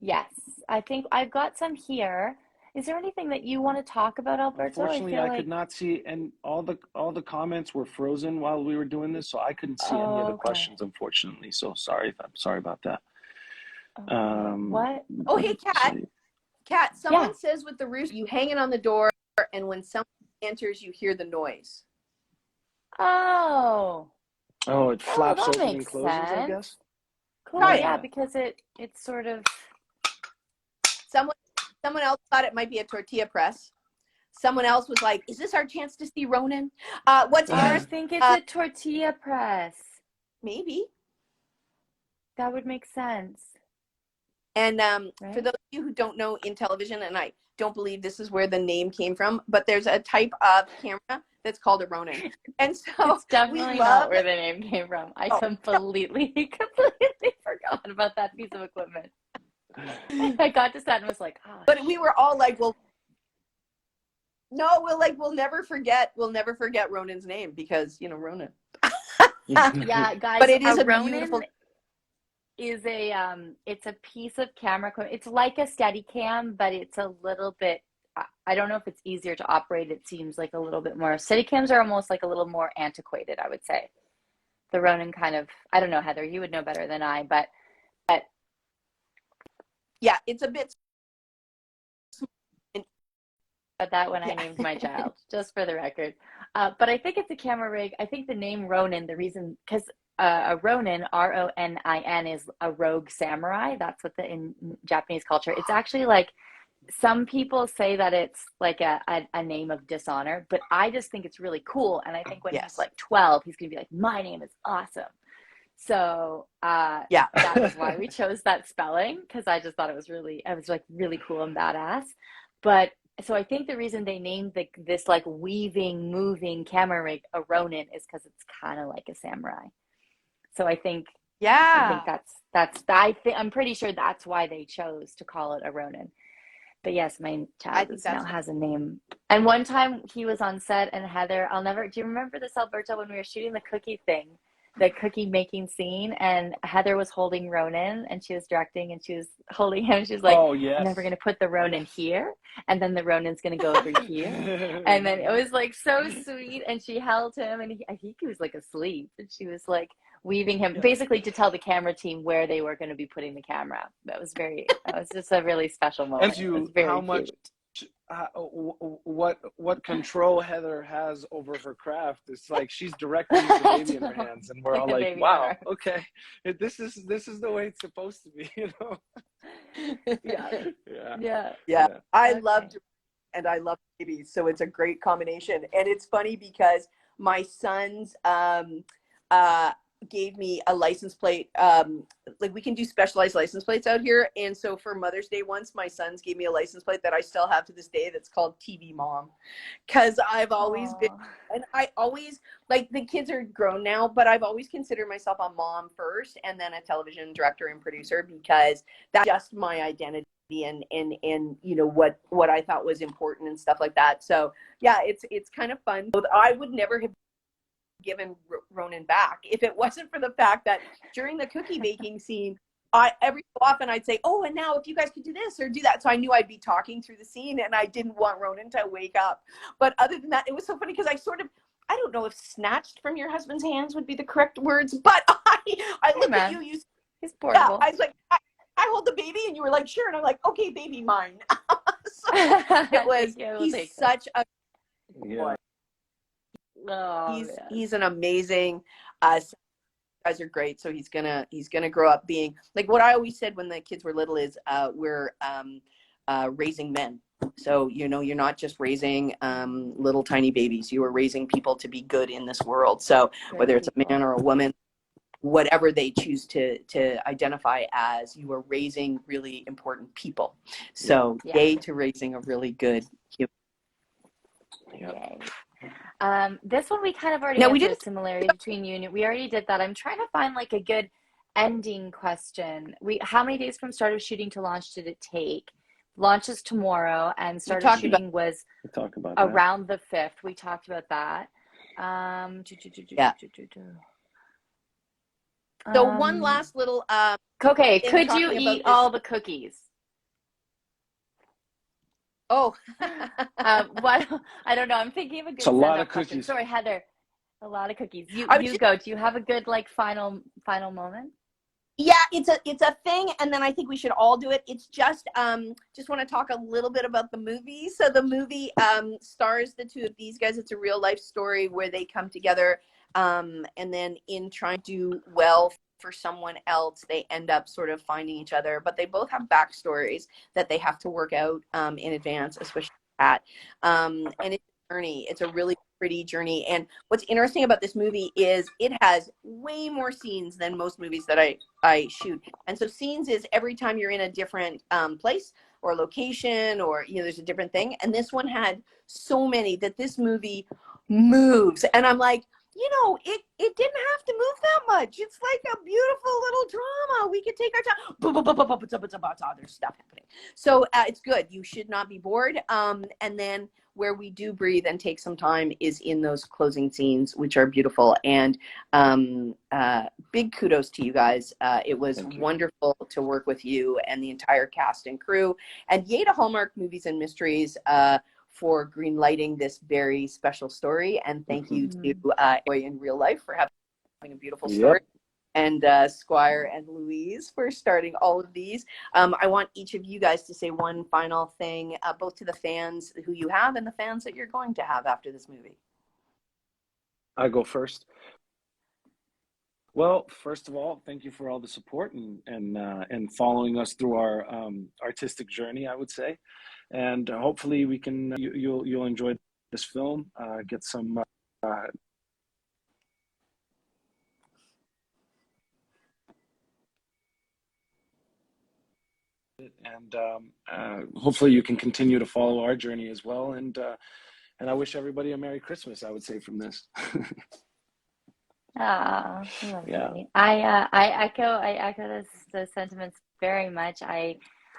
Yes. I think I've got some here. Is there anything that you want to talk about, Alberto? Unfortunately, I could not see, and all the comments were frozen while we were doing this, so I couldn't see any of the questions, unfortunately. So sorry. I'm sorry about that. What? Oh, hey, Kat, someone says with the rooster, you hang it on the door, and when someone enters, you hear the noise. Oh, it flaps open and closes, I guess. Cool. Yeah, because it's sort of. Someone else thought it might be a tortilla press. Someone else was like, "Is this our chance to see Ronan?" What's I think it's a tortilla press. Maybe. That would make sense. And for those of you who don't know in television, and I don't believe this is where the name came from, but there's a type of camera that's called a Ronin. And so it's definitely not where the name came from. I completely forgot about that piece of equipment. I got to set and was like, oh. But we were all like, well, no, we'll never forget Ronan's name, because, you know, Ronan. Yeah, guys, but it is a Ronin beautiful. Is it's a piece of camera equipment. It's like a Steadicam, but it's a little bit. I don't know if it's easier to operate. It seems like a little bit more. Steadicams are almost like a little more antiquated, I would say. The Ronin kind of. I don't know, Heather. You would know better than I, but yeah, it's a bit. But that when I named my child, just for the record. But I think it's a camera rig. I think the name Ronin, the reason, because a Ronin, Ronin, is a rogue samurai. That's what in Japanese culture. It's actually like, some people say that it's like a name of dishonor, but I just think it's really cool. And I think when he's like 12, he's going to be like, my name is awesome. So that was why we chose that spelling, because I just thought it was really cool and badass. But so I think the reason they named this like weaving, moving camera rig a Ronin is because it's kind of like a samurai. So I'm pretty sure that's why they chose to call it a Ronin. But yes, my I child think is now that's has a name. And one time he was on set, and Heather, I'll never, do you remember this, Alberto, when we were shooting the cookie thing, the cookie making scene, and Heather was holding Ronan, and she was directing, and she was holding him. She was like, Oh and then we're yes. going to put the Ronan Yes. here, and then the Ronan's going to go over here. And then it was like so sweet, and she held him, and I think he was like asleep, and she was like weaving him Yeah. basically to tell the camera team where they were going to be putting the camera. That was just a really special And moment. It was you, how very much, cute. what control Heather has over her craft. It's like she's directing with the baby in her hands, and we're Like all a like, baby in "Wow, her okay, this is the way it's supposed to be," you know? arms. Yeah, Yeah, yeah. yeah. yeah. I Okay. loved and I love babies, so it's a great combination. And it's funny because my sons uh gave me a license plate. Like we can do specialized license plates out here, and so for Mother's Day once, my sons gave me a license plate that I still have to this day. That's called TV Mom, because I've always been. Oh, And I always, like, the kids are grown now, but I've always considered myself a mom first and then a television director and producer, because that's just my identity and you know what I thought was important and stuff like that. So yeah, it's kind of fun. I would never have given Ronan back if it wasn't for the fact that during the cookie baking scene, I every so often I'd say, "Oh, and now if you guys could do this or do that," so I knew I'd be talking through the scene, and I didn't want Ronan to wake up. But other than that, it was so funny because I don't know if "snatched from your husband's hands" would be the correct words, but I hey look at you, man, he's yeah, portable. I was like, I hold the baby, and you were like, "Sure," and I'm like, "Okay, baby, mine." So it was. Thank you. We'll He's take this. such a boy. Yeah. Oh man. He's an amazing. Guys are great, so he's gonna grow up being like what I always said when the kids were little is we're raising men. So you know you're not just raising little tiny babies, you are raising people to be good in this world. So Good whether it's a people. man or a woman, whatever they choose to identify as, you are raising really important people. Yeah. So Yeah. yay to raising a really good human. Yeah. Yay. This one we kind of already Now we answered, didn't. similarity between you and we already did that. I'm trying to find like a good ending question. How many days from start of shooting to launch did it take? Launch is tomorrow, and We start of talked about. shooting was We'll talk about that. around the 5th. We talked about that. Yeah. So one Um, last little okay, thing could you talking eat about this. all the cookies? Oh. What? I don't know. I'm thinking of a It's a good lot send-off of question. cookies. Sorry, Heather. A lot of cookies. You I was you just, go. Do you have a good like final moment? yeah, it's a thing, and then I think we should all do it. It's just want to talk a little bit about the movie. So the movie stars the two of these guys. It's a real life story where they come together, and then in trying to do well for someone else, they end up sort of finding each other. But they both have backstories that they have to work out in advance, especially that. And it's a journey. It's a really pretty journey. And what's interesting about this movie is it has way more scenes than most movies that I shoot. And so scenes is every time you're in a different place or location, or you know there's a different thing. And this one had so many that this movie moves. And I'm like, you know, it didn't have to move that much. It's like a beautiful little drama. We could take our time. There's stuff happening. So it's good. You should not be bored. And then where we do breathe and take some time is in those closing scenes, which are beautiful. And big kudos to you guys. It was Thank you. wonderful to work with you and the entire cast and crew. And yay to Hallmark Movies and Mysteries for green lighting this very special story. And thank you to Joy in Real Life for having a beautiful story. Yep. And Squire and Louise for starting all of these. I want each of you guys to say one final thing, both to the fans who you have and the fans that you're going to have after this movie. I go first. Well, first of all, thank you for all the support and following us through our artistic journey, I would say, and hopefully we can you'll enjoy this film, get some and hopefully you can continue to follow our journey as well. And I wish everybody a Merry Christmas, I would say from this. Ah, Yeah. lovely. I echo those sentiments very much.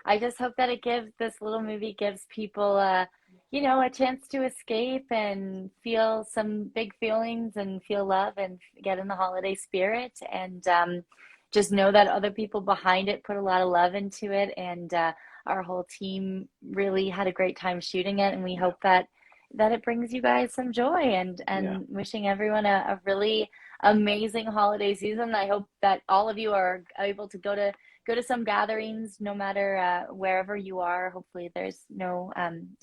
I just hope that this little movie gives people you know, a chance to escape and feel some big feelings and feel love and get in the holiday spirit, and just know that other people behind it put a lot of love into it, and our whole team really had a great time shooting it, and we hope that it brings you guys some joy, and wishing everyone a really amazing holiday season. I hope that all of you are able to go to some gatherings, no matter wherever you are. Hopefully there's no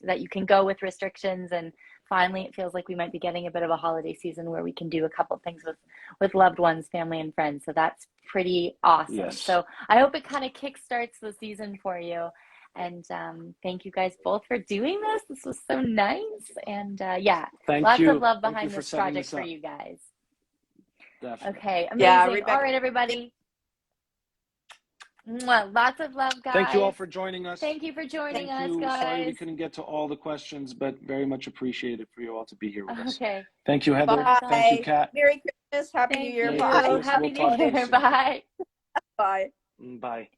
that you can go with restrictions, and finally it feels like we might be getting a bit of a holiday season where we can do a couple things with loved ones, family and friends. So that's pretty awesome. Yes. So I hope it kind of kickstarts the season for you. And thank you guys both for doing this. This was so nice. And lots of love behind this project for you guys. Definitely. Okay, amazing. Yeah, Rebecca. All right, everybody. Mwah. Lots of love, guys. Thank you all for joining us. Thank you for joining us, you. guys. Sorry we couldn't get to all the questions, but very much appreciated for you all to be here with us. Okay. Thank you, Heather. Bye. Thank you, Kat. Merry Christmas. Happy New Year. Thank you. Bye. Happy New Year. Bye. Bye. Bye.